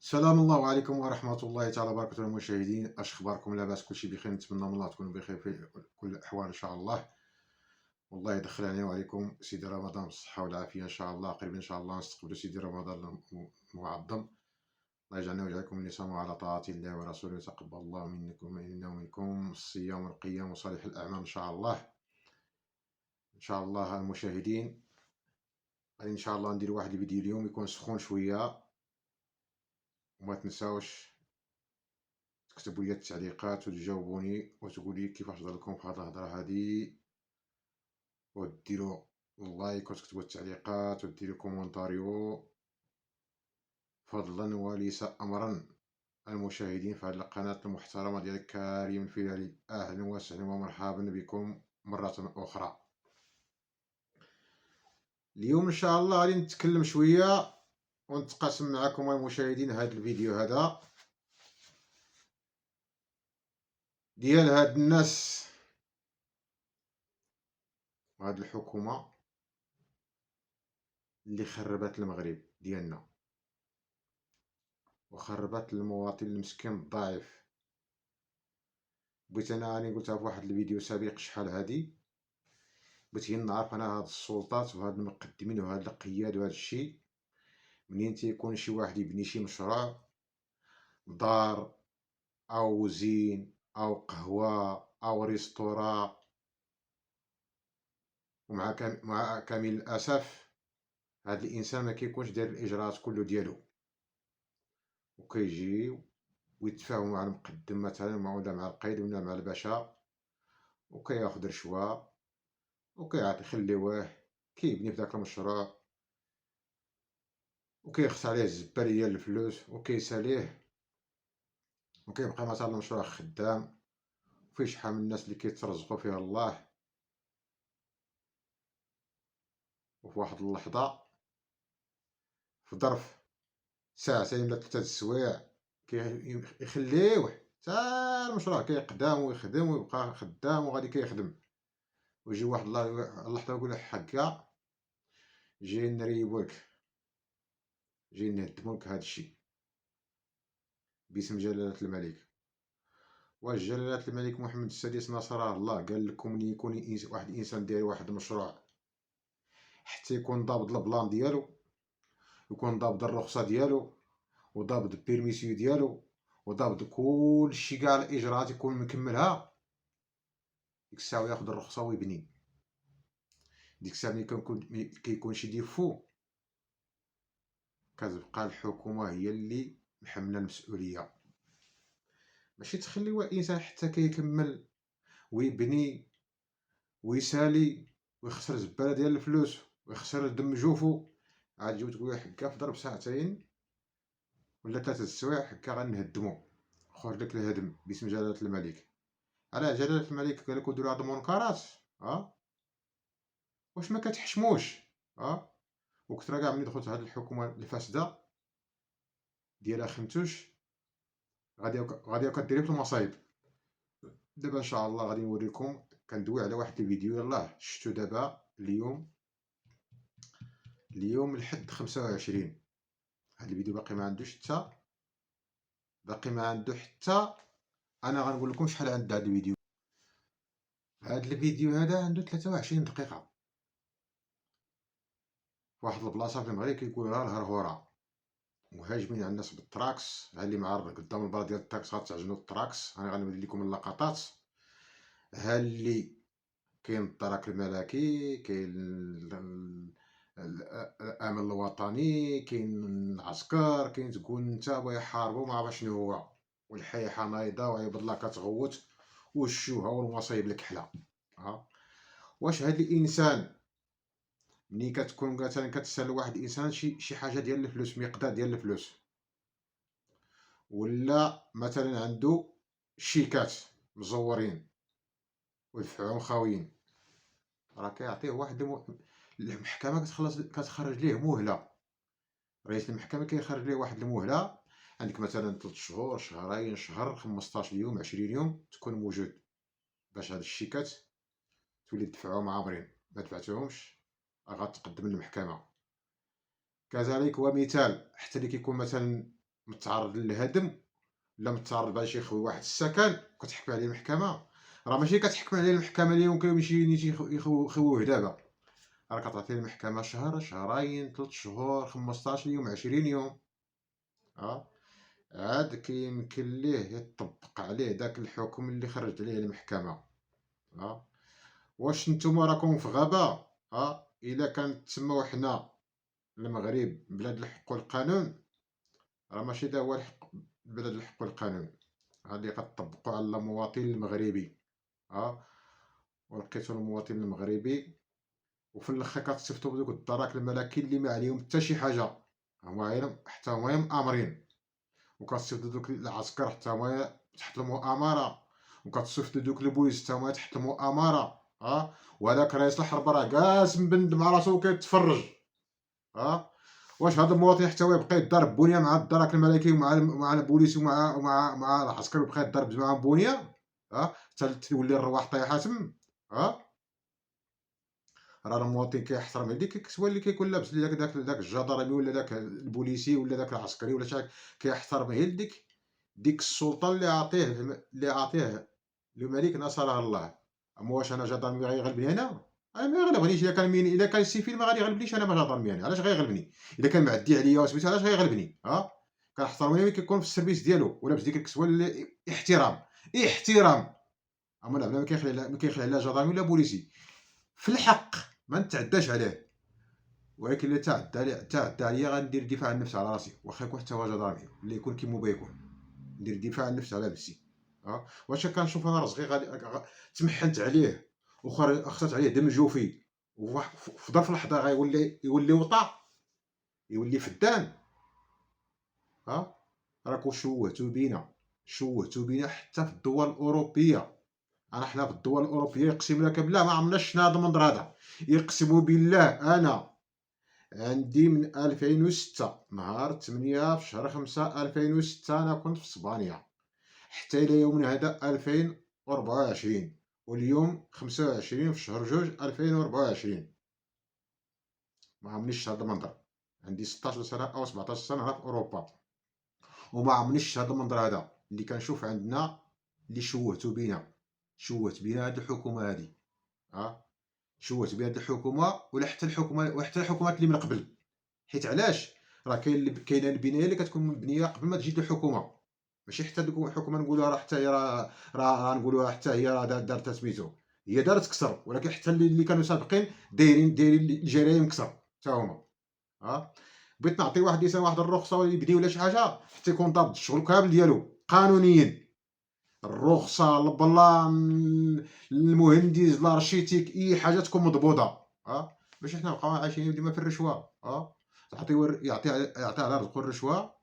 السلام الله عليكم ورحمة الله تعالى وبركاته المشاهدين، اش اخباركم؟ لاباس؟ كلشي بخير؟ نتمنى من الله تكونوا بخير في كل الاحوال ان شاء الله. والله يدخل علينا وعليكم سيدي رمضان بالصحة والعافية ان شاء الله. قريب ان شاء الله نستقبلوا سيدي رمضان المعظم. الله يجعلنا ويجعلكم من يصوموا على طاعة الله ورسوله، وتقبل الله منكم منا ومنكم الصيام والقيام وصالح الاعمال ان شاء الله. ان شاء الله المشاهدين غادي ان شاء الله ندير واحد الفيديو اليوم يكون سخون شوية، وما تنساوش تكتبوا لي التعليقات وتجاوبوني وتقولي كيفاش هضر لكم في هذه الهضره هذه، وديروا اللايك وتكتبوا التعليقات وديروا كومونتاريو فضلا وليس امرا. المشاهدين في هذه القناه المحترمه ديال كريم الفيلالي، اهلا وسهلا ومرحبا بكم مره اخرى. اليوم ان شاء الله غادي نتكلم شويه ونتقاسم معكم المشاهدين هذا الفيديو هذا ديال هاد الناس وهاد الحكومه اللي خربت المغرب ديالنا وخربت المواطن المسكين الضعيف. بغيت انا راني قلتها في واحد الفيديو سابق شحال هادي، بغيت نعرف انا هاد السلطات وهاد المقدمين وهاد القياد وهاد الشيء. منين تيكون شي واحد يبني شي مشروع دار او زين او قهوه او ريستورا، مع كامل الاسف هاد الانسان ما كيكونش داير الاجراءات كله ديالو، وكيجي ويتفاهم مع المقدم مثلا ولا مع القايد ولا مع الباشا، وكياخد رشوه وكيعطي خليوه كيبني في داك المشروع وكيخص عليه الزبال ديال الفلوس وكيساليه، وكيبقى مثلا المشروع خدام وفيه شحال من الناس اللي كيترزقوا فيه الله. وفي واحد اللحظة في ظرف ساعتين ولا 3 السوايع كيخليوه حتى المشروع كيقدام ويخدم ويبقى خدام وغادي كيخدم، ويجي واحد اللحظة يقول له حكا جاي نريبولك، جاي نهدمولك هادشي باسم جلالة الملك. واش جلالة الملك محمد السادس نصره الله قال لكم ملي يكون واحد الانسان داير واحد المشروع حتى يكون ضابط البلان ديالو، يكون ضابط الرخصة ديالو وضابط البيرميسيو ديالو وضابط كلشي كاع الاجراءات يكون مكملها، ديك الساعة ياخد الرخصة ويبني. ديك الساعة ملي كيكون شي ديفو كتبقى الحكومة هي اللي محملة المسؤولية. ماشي تخليو الانسان حتى كيكمل ويبني ويسالي ويخسر زبالة ديال الفلوس ويخسر دم جوفو، عاد تجيو تقول حكا في ضرب ساعتين ولا 3 السوايع حكا غنهدمو، خرج لك الهدم باسم جلالة الملك. على جلالة الملك قال لكم ديروا هاد المنكرات، واش ما كتحشموش؟ وكثر كاع ملي دخلت هاد الحكومة الفاسدة ديال خمتوش غادي كديري في المصايب. دابا ان شاء الله غادي نوريكم، كندوي على واحد الفيديو يلاه شفتو دابا اليوم الحد 25. هاد الفيديو باقي ما عنده حتى انا غنقول لكم شحال عند هاد الفيديو. هاد الفيديو هذا عنده 23 دقيقة. واحد البلاصة في المغرب كيقولوها الهرهورة، مهاجمين على الناس بالتراكس. ها اللي معرض قدام البلاصة ديال التاكس غتعجنوا التراكس. انا غنوري لكم اللقطات. ها اللي كاين الدرك الملكي، كاين الامن الوطني، كاين العسكر، كاين تقول انت بغا يحاربوا ما عرف شنو هو، والحيحه نايضه وعيب الله كتغوت والشوهه والمصايب الكحله. واش هاد الانسان ملي كتكون مثلا كتسال واحد الانسان شي حاجه ديال الفلوس، مقدار ديال الفلوس، ولا مثلا عنده شيكات مزورين ودفعهم خاويين، راه كيعطيه واحد المحكمه كتخرج ليه مهله. رئيس المحكمه كيخرج ليه واحد المهله، عندك مثلا 3 شهور، شهرين، شهر، 15 يوم، 20 يوم تكون موجود باش هاد الشيكات تولي تدفعهم عامرين. ما دفعتهمش غتقدم للمحكمه. كذلك ومثال حتى اللي كيكون مثلا متعرض للهدم ولا متعرض باش يخوي واحد السكن كتحكم عليه المحكمه، راه ماشي كتحكم عليه المحكمه اليوم كيمشي نيتي يخويه دابا، راه كتعطيه المحكمه شهر، شهرين، 3 شهور، 15 يوم، 20 يوم. عاد كيمكن ليه يطبق عليه داك الحكم اللي خرجت عليه المحكمه. واش نتوما راكم في غابه؟ الا كانت تما وحنا المغرب بلاد الحق والقانون، راه ماشي دا هو الحق بلاد الحق والقانون، غادي كطبقوا على المواطن المغربي. ولقيتو المواطن المغربي وفي الاخر كتصيفطوا بدوك الدرك الملكي اللي ما عليهم حتى شي حاجه، حتى هما مآمرين، وكتصيفطوا دوك العسكر حتى هما تحت المؤامره، وكتصيفطوا دوك البوليس حتى هما تحت المؤامره. وهذاك رئيس الحرب راه جالس مبند مع راسو وكيتفرج. واش هذا المواطن حتى هو يبقى يضرب بنيه مع الدرك الملكي ومع البوليس ومع العسكر، ويبقى يضرب معاهم بنيه حتى تولي الرواح طايحه تم؟ راه المواطن كيحترم هذيك الكسوه اللي كيكون لابس داك الجدرمي ولا داك البوليسي ولا داك العسكري ولا شي، كيحترم غير ديك السلطه اللي عطيه الملك نصره الله. اما واش انا جدرمي غيغلبني انا؟ انا ما يغلبنيش. الا كان السيفيل ما غادي يغلبنيش انا، ما جدرمي انا علاش غيغلبني؟ الا كان معدي عليا وسميتو علاش غيغلبني؟ كنحترمو ملي كيكون في السيرفيس ديالو ولابس ديك الكسوه اللي احترام. اما لا ما كيخلي عليها جدرمي ولا بوليسي في الحق ما نتعداش عليه، ولكن اللي تعدى عليا غندير دفاع عن النفس على راسي، واخا يكون حتى هو جدرمي اللي يكون كيما بغا يكون، ندير دفاع عن النفس على نفسي. واش كنشوف انا رزقي غادي تمحنت عليه وخرجت عليه دم جوفي، وفي ظرف لحظه يولي وطا، يولي فدان. راكو شوهتو بينا حتى في الدول الاوروبيه. حنا في الدول الاوروبيه يقسم لك بالله ما عمرنا شفنا هذا المنظر هذا. يقسم بالله انا عندي من 2006 نهار 8 في شهر 5 2006 انا كنت في اسبانيا حتى الى يومنا هذا 2024، واليوم 25 في شهر 2 2024. ما عمرنيش هذا المنظر. عندي 16 سنه او 17 سنه هنا في اوروبا وما عمرنيش هذا المنظر هذا اللي كنشوف عندنا، اللي شوهت بينا هذه الحكومه هذه. شوهت بها هذه الحكومه ولا حتى الحكومات اللي من قبل. حيت علاش؟ راه كاينه البنايه اللي كتكون مبنيه قبل ما تجي الحكومه، ماشي حتى ديك الحكومه نقولوها راه حتى هي راه نقولوها حتى هي راه دارت سميتو، هي دارت كسر، ولكن حتى اللي كانوا سابقين دايرين الجرائم كسر حتى هما. بغيت نعطي واحد الانسان واحد الرخصه ولا يبني ولا شي حاجه حتى يكون ضابط الشغل كامل ديالو قانونيا، الرخصه البلان المهندس الارشيتيك اي حاجه تكون مضبوطه. باش حنا نبقاو عايشين ديما في الرشوه. يعطي على رزقو الرشوه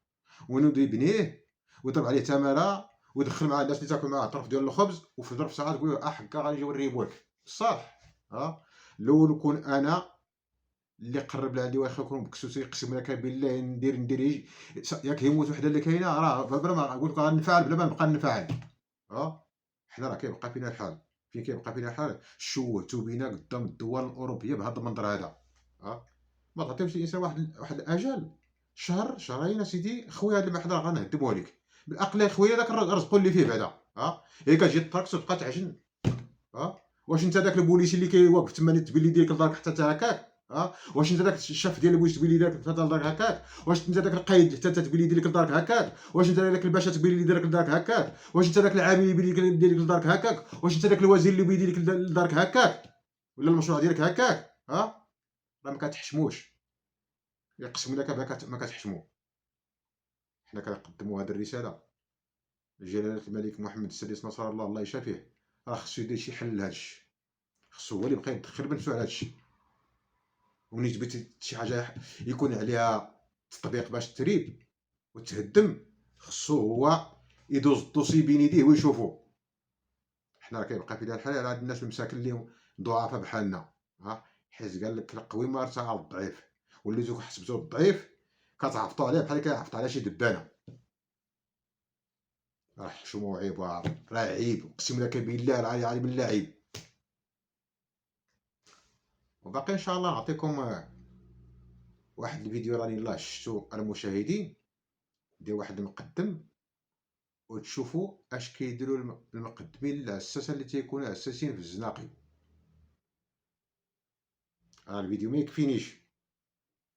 ونوض يبنيه ويضرب عليه تماره ويدخل مع الناس اللي تاكل معاه طرف ديال الخبز، وفي ظرف ساعات تقول له حكا غادي نجيو نريبوك بصح. لو نكون انا اللي قرب لها عندي واخا يكون بكسوسي يقسم لك بالله ندير ياك يموت وحده اللي كاينه راه بلا ما نقول لك غنفعل بلا ما نبقى نفعل. حنا راه كيبقى فينا الحال، فين كيبقى فينا الحال؟ شوهتو بينا قدام الدول الاوروبيه بهذا المنظر هذا. ما تعطيوش الانسان واحد الاجل شهر شهرين اسيدي خويا هذا المحضر غنهدموه لك بالاقل خويا داك الرزق اللي فيه بعدا. هي كتجي الطركس وتبقى تعجن. واش انت داك البوليسي اللي كيوقف تما تبين لي لك لدارك حتى تا هكاك؟ واش انت داك الشاف ديال البوليس تبين لي حتى لدارك هكاك؟ واش انت داك القايد حتى تبين لي لدارك هكاك؟ واش انت داك الباشا تبين لي لدارك هكاك؟ واش انت داك العامل اللي يبين لي لدارك هكاك؟ واش انت داك الوزير اللي يبين لي لدارك هكاك؟ ولا المشروع ديالك هكاك؟ راه ما كتحشموش، يقسم لك ما كتحشموا. حنا كنقدموا هذه الرساله لجلاله الملك محمد السادس نصر الله الله يشافيه، راه خصو يدير شي حل لهذا الشيء، خصو هو اللي يبقى يدخل بنفسه على هذا الشيء. وملي جبت شي حاجه يكون عليها تطبيق باش تريب وتهدم، خصو هو يدوز الدوسي بين يديه ويشوفو. حنا راه كيبقى فينا الحال على هاد الناس المساكن اللي ضعفاء بحالنا. حيت قال لك القوي ما ارتاع على الضعيف، وليتو حسبتو الضعيف كتعفطوا عليه بحال كيعفط على شي دبانه. راه حشومه وعيب، راه عيب اقسم لك بالله راه عالم بالله عيب. وباقي ان شاء الله نعطيكم واحد الفيديو راني الله شفتو المشاهدين دير واحد المقدم وتشوفوا اش كيديروا المقدمين العساسه اللي تيكونوا عساسين في الزناقي. انا الفيديو ما يكفينيش،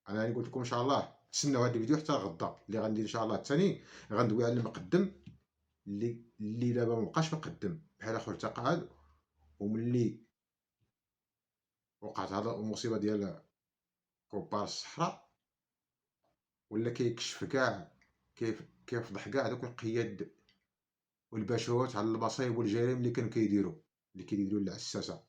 انا قلت لكم ان شاء الله تسناو هذا الفيديو حتى غدا اللي غندير ان شاء الله الثاني، غندوي على المقدم اللي دابا مبقاش مقدم بحال اخر تقاعد، وملي وقعت هذا المصيبه ديال كوبار الصحراء ولا كيكشف كاع، كيفضح كاع دوك القياد والباشوات على المصايب والجرائم اللي كانوا كيديروا العساسه.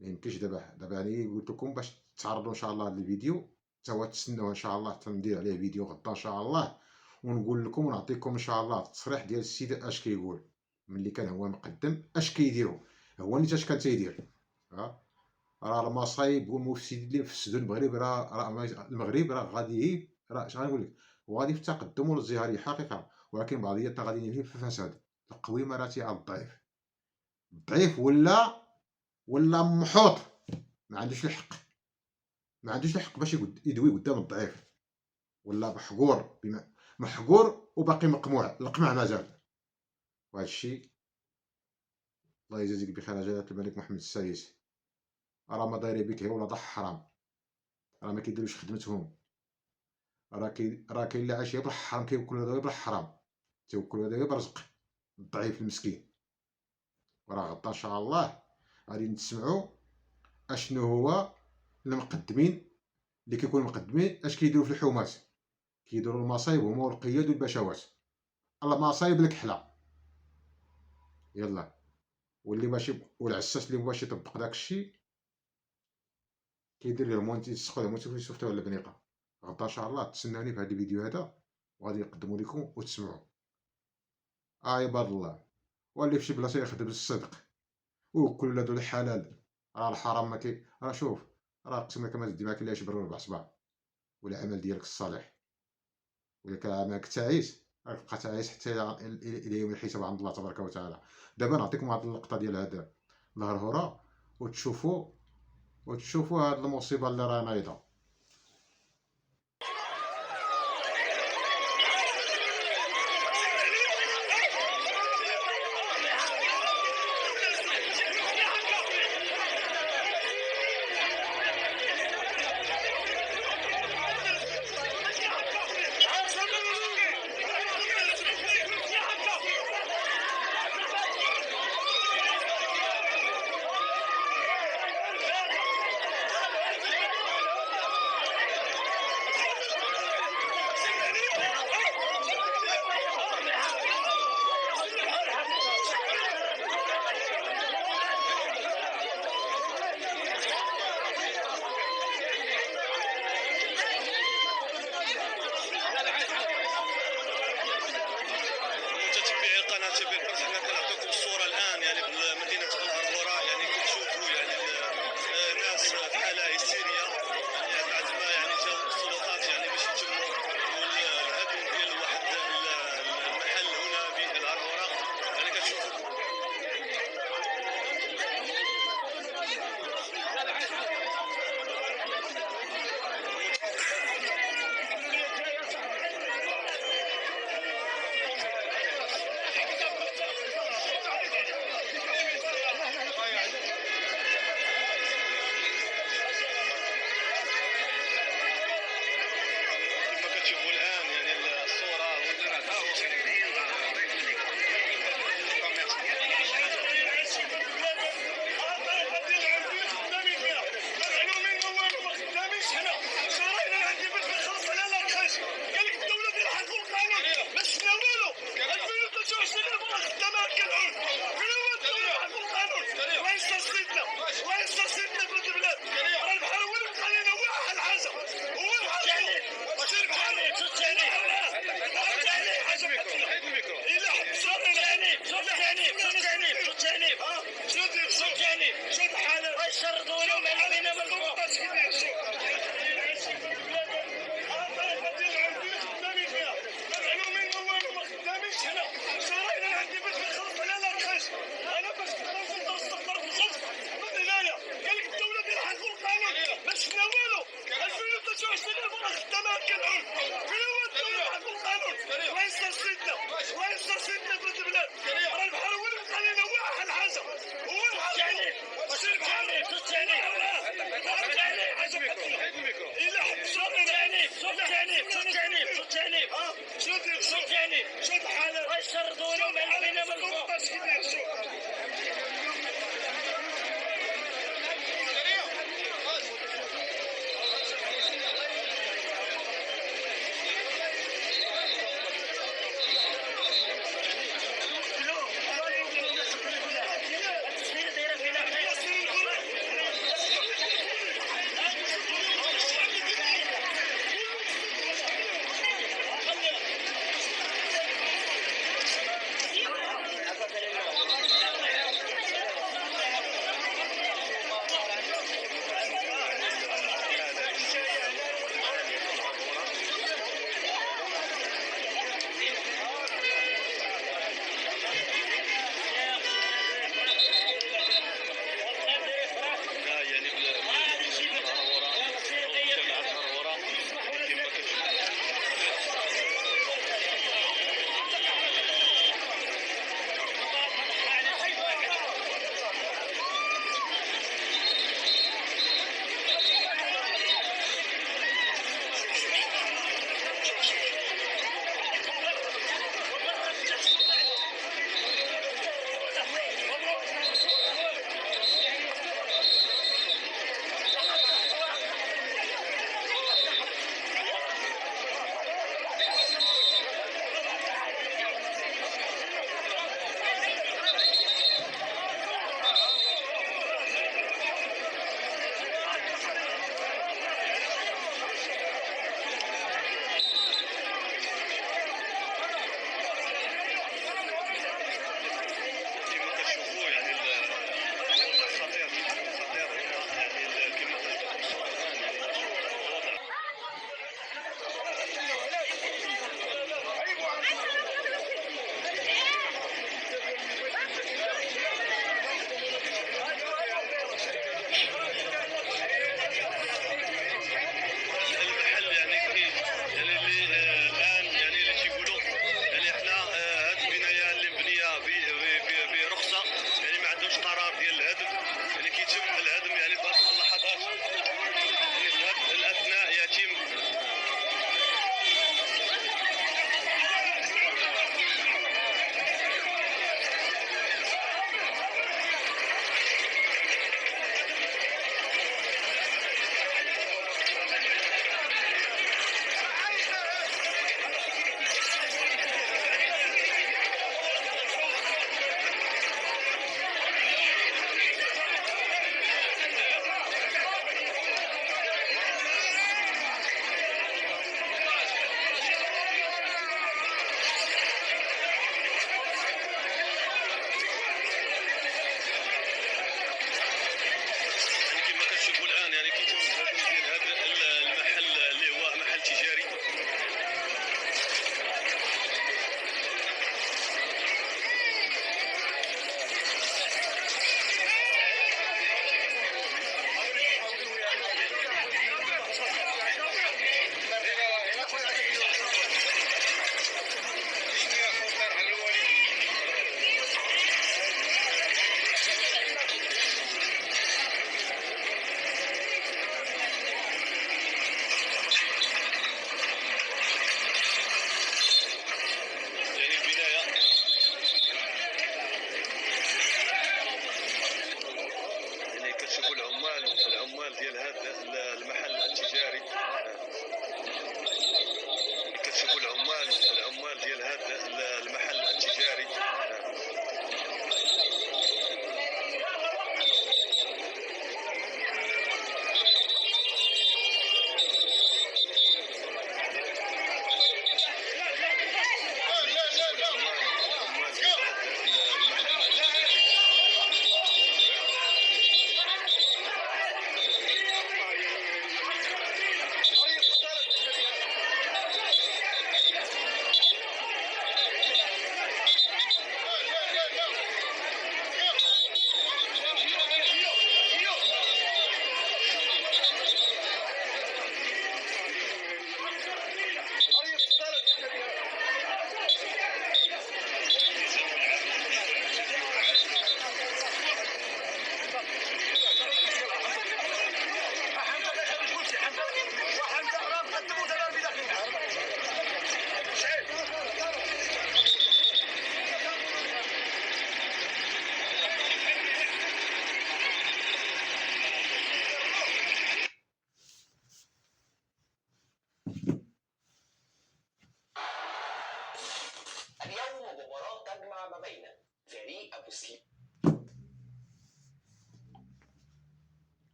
ميمكنش دابا يعني قلت لكم باش تعرضوا ان شاء الله هذا الفيديو توا تسناو ان شاء الله تندير عليه فيديو غدا ان شاء الله، ونقول لكم ونعطيكم ان شاء الله التصريح ديال السيد اش كيقول ملي كان هو مقدم، اش كيديروا هو نيت اش كان تيدير. راه المصايب والمفسدين اللي فسدوا المغرب، راه المغرب راه غادي، راه اش غنقول لك، وغادي في التقدم والازدهار حقيقه، ولكن بعضياتنا غادي نمشي في الفساد. القوي مراتي على الضعيف، الضعيف ولا محوط، ما عندوش الحق، ما عندوش الحق باش يدوي قدام الضعيف، ولا محقور، محقور وباقي مقموع، القمع مازال. وهذا الشيء الله يجازيك بخير جلالة الملك محمد السادس، راه ما داير بك هي ولا حرام، راه ما كيديروش خدمتهم، راه كاين اللي عايش بالحرام كيوكل هذا بالحرام، تيوكل هذا برزق الضعيف المسكين. وراه غدا ان شاء الله غادي نسمعوا اشنو هو المقدمين اللي كيكونوا مقدمين اش كيديروا في الحومات، كيديروا المصايب هما والقياد والبشوات، المصايب الكحله يلا. واللي ماشي والعساس اللي مباشي يطبق داك الشيء كيدير لهم وانت تسخدهم وانت شفتوها على البنيقه. غدا ان شاء الله تسناوني في هذا الفيديو هذا وغادي نقدمو لكم وتسمعوا. عباد الله، واللي في شي بلاصه يخدم الصدق وكل ولاد الحلال، راه الحرام ما كي، راه شوف، راه قسم لك ما تدي معاك الا شبر ربع صباع، والعمل ديالك الصالح، وإلا كان عملك تعيس راك تبقى تعيس حتى الى يوم الحساب عند الله تبارك وتعالى. دابا نعطيكم واحد اللقطه ديال هذا الهرهره وتشوفوا هاد المصيبه اللي راه نايضه.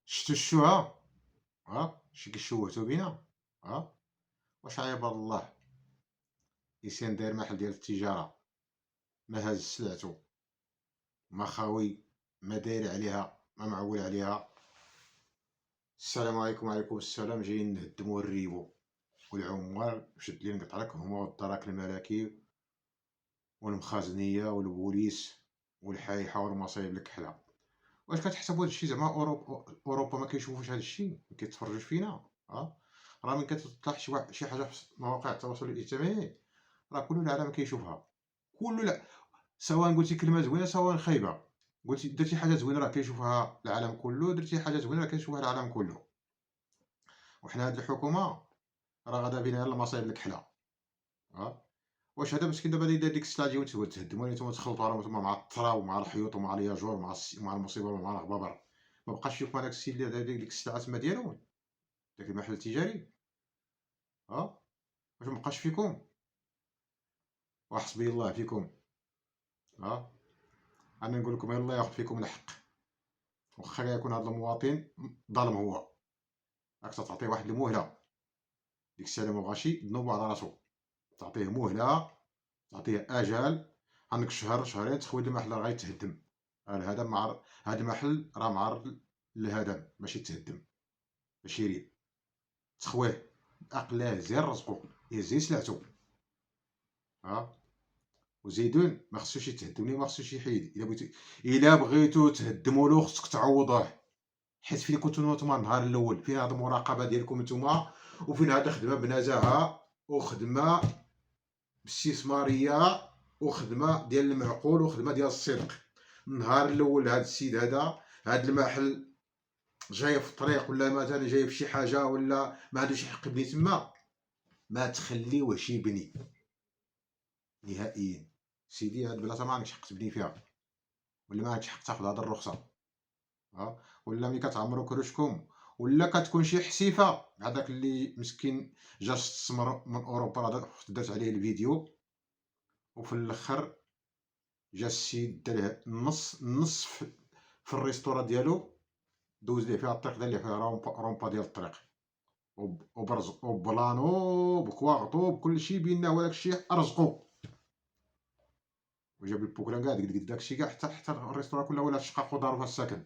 شتو الشوهة؟ شي كيشوهتو بينا. واش عباد الله إنسان داير محل ديال التجارة، ما هاز سلعتو، ما خاوي، ما داير عليها، ما معول عليها. السلام عليكم. وعليكم السلام. جايين نهدمو الريبو والعمال وشد لي نقطع لك هما والدرك الملكي والمخازنية والبوليس والحايحة والمصايب الكحلة. واش كتحسبوا هادشي زعما اوروبا ما كيشوفوش هادشي، ما كيتفرجوش فينا؟ راه من كتطلع شي حاجه في مواقع التواصل الاجتماعي راه كل العالم كيشوفها. لا، سواء قلتي كلمه زوينه سواء خايبه، قلتي درتي حاجه زوينه راه كيشوفها العالم كله، درتي حاجه زوينه راه كيشوفها العالم كله. وحنا هاد الحكومه راه غادا بينا غير المصايب الكحله. واش هذا مسكين دابا داير ديك السلعه ديالو تهدموا لي نتوما تخلطوا راه نتوما مع الطرا ومع الحيوط ومع الياجور ومع المصيبه ومع الغبابر. ما بقاش فيكم هذاك السيد اللي داير ديك السلعه تما ديالو، داك المحل التجاري. واش مبقاش فيكم؟ وحسبي الله فيكم. انا نقول لكم الله ياخذ فيكم الحق، واخا يكون هذا المواطن ظالم هو. راك تعطيه واحد المهله، ديك الساعه ما بغاش يذنب على راسو، تعطيه مهله، تعطيه اجل. عندك شهر شهرين تخوي المحل راه غيتهدم. هذا هذا المحل راه معرض للهدم، ماشي تهدم، ماشي يريب. تخويه اقلاه زير رزقو يزي سلعتو. وزيدون ما خصوش يتهدم لي، ما خصوش يحيد. الا بغيتو تهدموا له خصك تعوضوه، حيت فين كنتو نتوما النهار الاول، فين هاد المراقبه ديالكم نتوما، وفين هاد خدمه بنزاهه وخدمه باستثماريه وخدمه ديال المعقول وخدمه ديال الصدق. النهار الاول هاد السيد هاد المحل جاي في الطريق ولا مثلا جاي في شي حاجه ولا ما عندوش حق يبني تما، ما تخليوهش يبني نهائيا. سيدي هاد البلاصه ما عندكش حق تبني فيها، ولا ما عندكش حق تاخذ هاد الرخصه. ولا ملي كتعمروا كروشكم ولا كتكون شي حسيفه. هذاك اللي مسكين جا استثمر من اوروبا راه دارت عليه الفيديو، وفي الاخر جا السيد دار النص في الريستورا ديالو، دوز ليه فيها الطريق، دار ليه فيها رومبا ديال الطريق وبرز وبلانو بكواغطو بكلشي بينا، هو داكشي ارزقو. وجاب البوكلا كاع داكشي كاع حتى الريستورا كلها ولا شقاق ودارو فيها السكن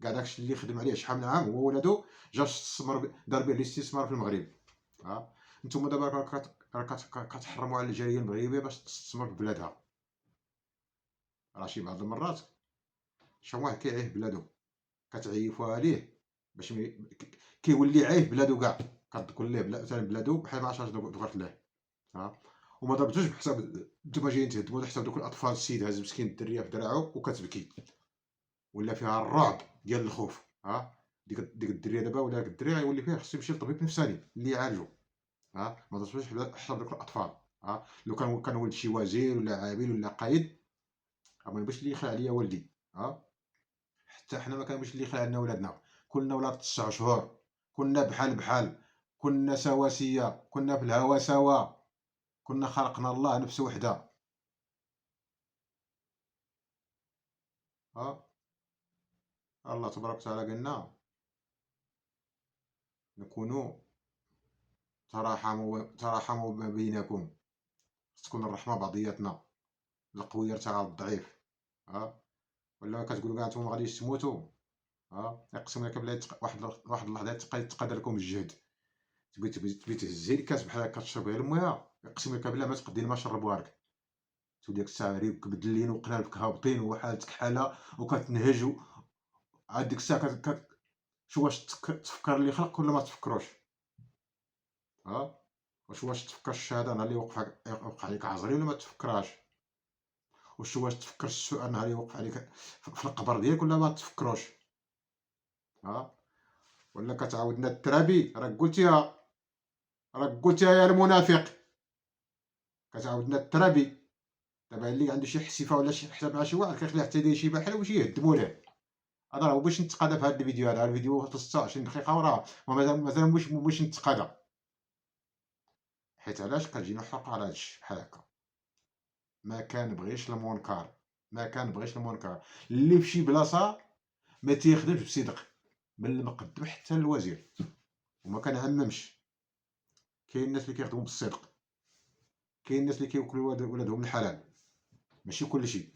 كاع. داكشي اللي خدم عليه شحال من عام هو ولادو جا استثمر، دار به الاستثمار في المغرب. نتوما دابا راه كتحرموا على الجاليه المغربيه باش تستثمر في بلادها. راه شي بعض المرات شحال واحد كيعيه بلادو كتعيفوها ليه باش كيولي عايف بلادو كاع. كتقول ليه مثلا بلادو بحال ما عرفتش ذكرت ليه. وما ضربتوش بحساب نتوما جايين تهدموا على حساب دوك الاطفال. السيد هاز مسكين الدريه في دراعو وكتبكي، ولا فيها الرعب ديال الخوف. ديك الدريه دابا ولا داك الدري غيولي فيه خصو يمشي لطبيب نفساني اللي يعالجو. ما تصبرش حساب دوك الاطفال. لو كان ولد شي وزير ولا عامل ولا قايد ما يبغيش اللي يخلع عليا والدي. حتى حنا ما كانش اللي يخلع لنا ولادنا. كنا ولاد 9 شهور، كنا بحال كنا سواسيه، كنا في الهوا سوا، كنا خلقنا الله نفس وحده. الله تبارك وتعالى قالنا نكونوا تراحموا ما بينكم، تكون الرحمه بعضياتنا، القوي يرتاع على الضعيف. ولا كتقولوا كاع نتوما غاديش تموتوا. يقسم لك بلا واحد اللحظه يتقدر لكم الجهد، تبي تهزي الكاس بحال هكا تشرب غير المياه، يقسم لك بلا ما تقدي الماء شربوها لك. تو ديك الساعه ريبك بدلين وقنالك هابطين وحالتك حاله وكتنهج. عاد ديك الساعه شو واش تفكر اللي خلق ولا ما تفكروش؟ واش تفكر الشهاده نهار اللي وقع عليك عزري ولا ما تفكرهاش؟ واش تفكر السؤال نهار اللي يوقف عليك في القبر ديالك ولا ما تفكروش؟ ولا كتعاودنا الترابي راك قلتيها يا المنافق. كتعاودنا الترابي. دابا اللي عنده شي حسيفه ولا شي حساب مع شي واحد كيخليه حتى يدير شي بحال واش يهدموا ليه. هذا راه باش نتقادى في هذا الفيديو. هذا الفيديو 26 دقيقه وراه مازال باش نتقادى. حيت علاش كتجينا حلقه على هادشي بحال هكا. ما كنبغيش المنكر، ما كنبغيش المنكر. اللي في شي بلاصه ما تيخدمش بصدق، من المقدم حتى الوزير، وما كنعممش. كاين الناس اللي كيخدموا بالصدق، كاين الناس اللي كيوكلوا ولادهم الحلال، ماشي كلشي.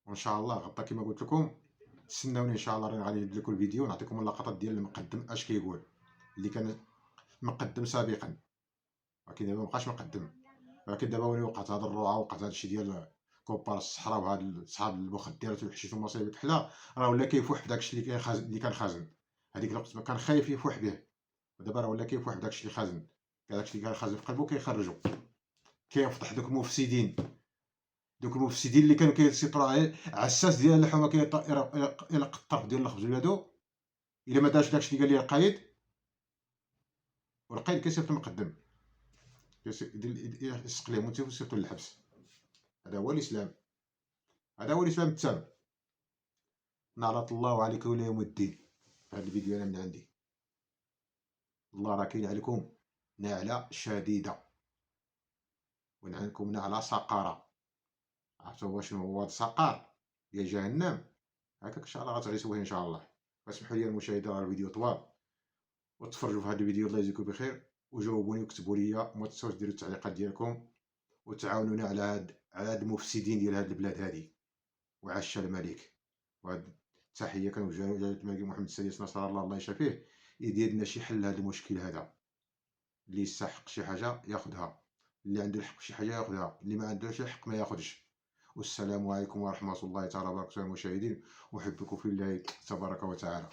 وان شاء الله غدا كما قلت لكم تسناوني ان شاء الله، راني غادي ندير لكم الفيديو نعطيكم اللقطات ديال المقدم اش كيقول، اللي كان مقدم سابقا، ولكن دابا مابقاش مقدم. ولكن دابا ولي وقعت هاد الروعه، وقعت هاد الشيء ديال كوبار الصحراء وهاد صحاب المخدرات والحشيش والمصايب كحله، راه ولا كيفوح بداكشي اللي كان خازن، اللي كان خازن. هذيك الوقت ما كان خايف يفوح به، ودابا راه ولا كيفوح بداكشي اللي خازن. داكشي اللي كان خازن في قلبه كيخرجو. كيفضح دوك المفسدين، دوك المفسدين اللي كانوا كيسيطروا على عساس ديال اللحومه، يلق الطرف ديال الخبز ولادو. الا ما دارش داكشي اللي قال ليه القايد، والقايد كيصيفط المقدم، يسق ليه موتيف ويصيفطو للحبس. هذا هو الاسلام، هذا هو الاسلام التام. نعرض الله عليك ولا يوم الدين. هذا الفيديو انا من عندي. الله راه كاين عليكم نعلة شديدة، ونعلمكم نعلة سقارة. عرفتوا هو شنو هو السقار؟ يا جهنم. هكاك ان شاء الله غتغيسوه ان شاء الله. اسمحوا لي المشاهدة، راه الفيديو طوال، وتفرجوا في هذا الفيديو. الله يجزيكم بخير، وجاوبوني وكتبوا لي، وما تنساوش ديروا التعليقات ديالكم، وتعاونونا على هاد المفسدين ديال هاد البلاد هادي. وعاش الملك. وهاد التحية كنوجهها لجلالة الملك محمد السادس نصر الله، الله يشافيه، يدير لنا شي حل لهاد المشكل هذا. اللي يستحق شي حاجة ياخدها، اللي عنده الحق في شي حاجة ياخدها، اللي ما عندوش الحق ما ياخدش. والسلام عليكم ورحمة الله تعالى وبركاته المشاهدين، أحبكم في الله تبارك وتعالى.